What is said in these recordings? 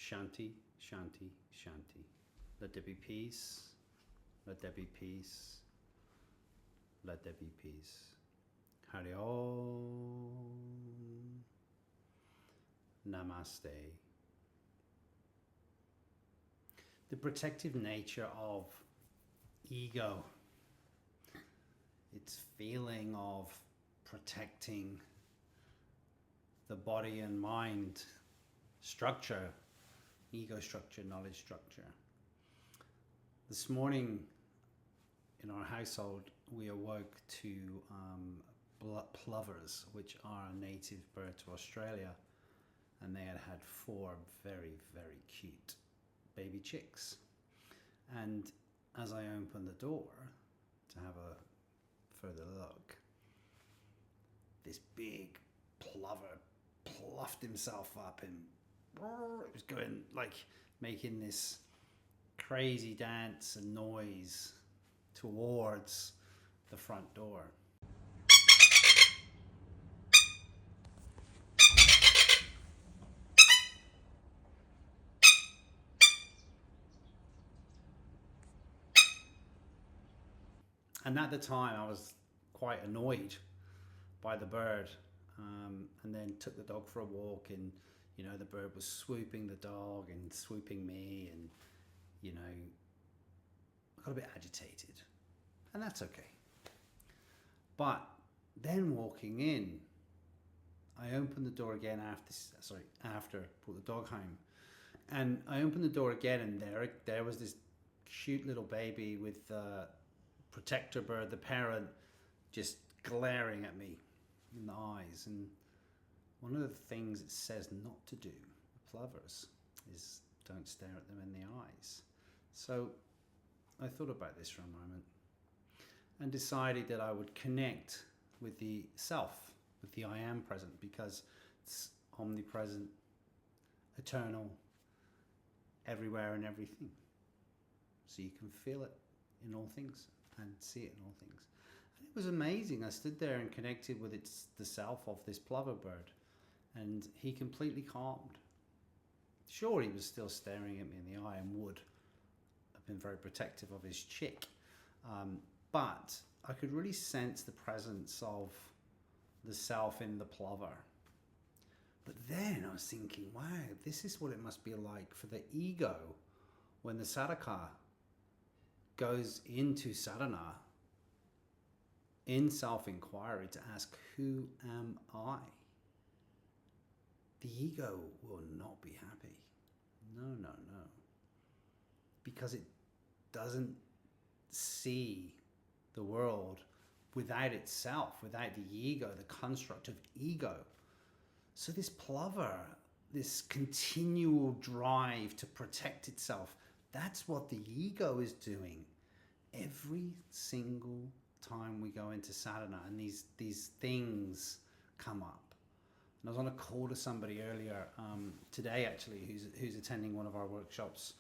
Shanti, Shanti, Shanti. Let there be peace. Let there be peace. Let there be peace. Hari Om. Namaste. The protective nature of ego, its feeling of protecting the body and mind structure, ego structure, knowledge structure. This morning in our household, we awoke to plovers, which are a native bird to Australia, and they had 4 very, very cute baby chicks. And as I opened the door to have a further look, this big plover pluffed himself up and it was going like making this crazy dance and noise towards the front door. And at the time I was quite annoyed by the bird, and then took the dog for a walk, and the bird was swooping the dog and swooping me, and I got a bit agitated, and that's okay. But then walking in, I opened the door again after brought the dog home, and I opened the door again, and there was this cute little baby with the protector bird, the parent, just glaring at me in the eyes. And one of the things it says not to do, the plovers, is don't stare at them in the eyes. So I thought about this for a moment and decided that I would connect with the self, with the I am present, because it's omnipresent, eternal, everywhere and everything. So you can feel it in all things and see it in all things. And it was amazing. I stood there and connected with the self of this plover bird, and he completely calmed. Sure, he was still staring at me in the eye and would have been very protective of his chick, but I could really sense the presence of the self in the plover. But then I was thinking, wow, this is what it must be like for the ego when the sadhaka goes into sadhana, in self-inquiry, to ask, who am I? The ego will not be happy. No. Because it doesn't see the world without itself, without the ego, the construct of ego. So this plover, this continual drive to protect itself, that's what the ego is doing every single time we go into sadhana, and these things come up. And I was on a call to somebody earlier today, actually, who's attending one of our workshops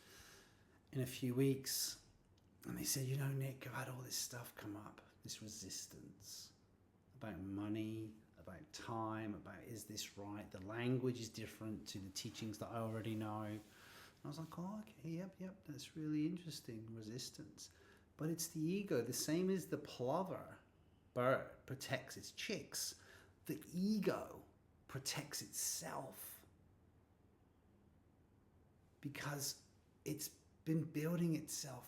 in a few weeks, and they said, Nick, I've had all this stuff come up, this resistance about money, about time, about is this right? The language is different to the teachings that I already know. And I was like, oh, okay, yep, that's really interesting, resistance. But it's the ego, the same as the plover bird protects its chicks. The ego protects itself because it's been building itself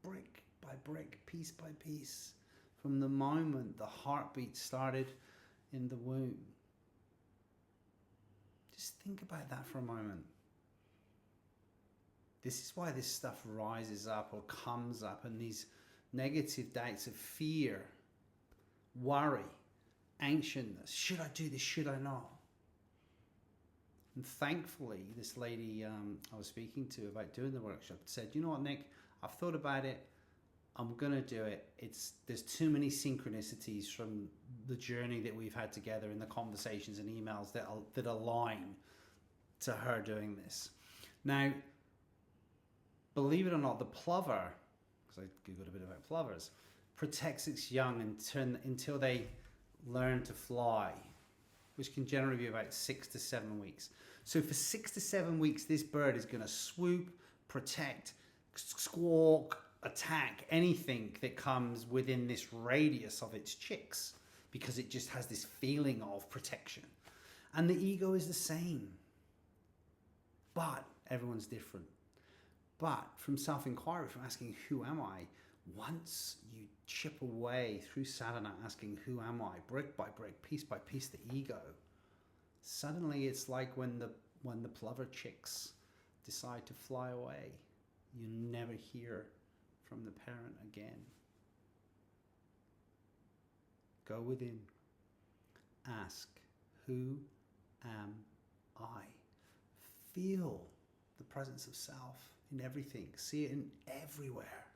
brick by brick, piece by piece, from the moment the heartbeat started in the womb. Just think about that for a moment. This is why this stuff rises up or comes up, and these negative doubts of fear, worry, anxiousness. Should I do this? Should I not? And thankfully, this lady I was speaking to about doing the workshop said, you know what, Nick, I've thought about it. I'm going to do it. There's too many synchronicities from the journey that we've had together in the conversations and emails that align to her doing this. Now, believe it or not, the plover, because I googled a bit about plovers, protects its young until they learn to fly. which can generally be about 6 to 7 weeks. So for 6 to 7 weeks, this bird is going to swoop, protect, squawk, attack anything that comes within this radius of its chicks, because it just has this feeling of protection. And the ego is the same. But everyone's different. But from self-inquiry, from asking, who am I? Once you chip away through sadhana, asking, who am I? Brick by brick, piece by piece, the ego. Suddenly it's like when the plover chicks decide to fly away. You never hear from the parent again. Go within. Ask, who am I? Feel the presence of self in everything. See it in everywhere.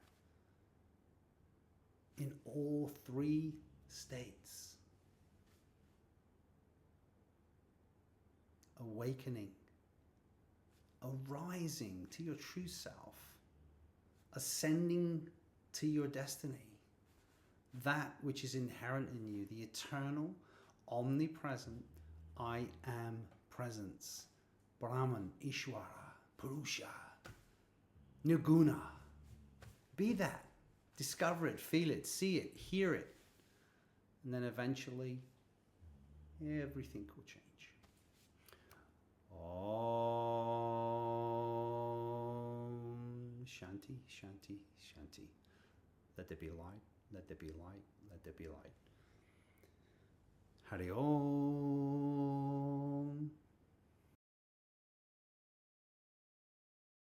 In all three states. Awakening. Arising to your true self. Ascending to your destiny. That which is inherent in you. The eternal, omnipresent, I am presence. Brahman, Ishvara, Purusha, Nirguna. Be that. Discover it, feel it, see it, hear it. And then eventually, everything will change. Om Shanti, Shanti, Shanti. Let there be light, let there be light, let there be light. Hari Om.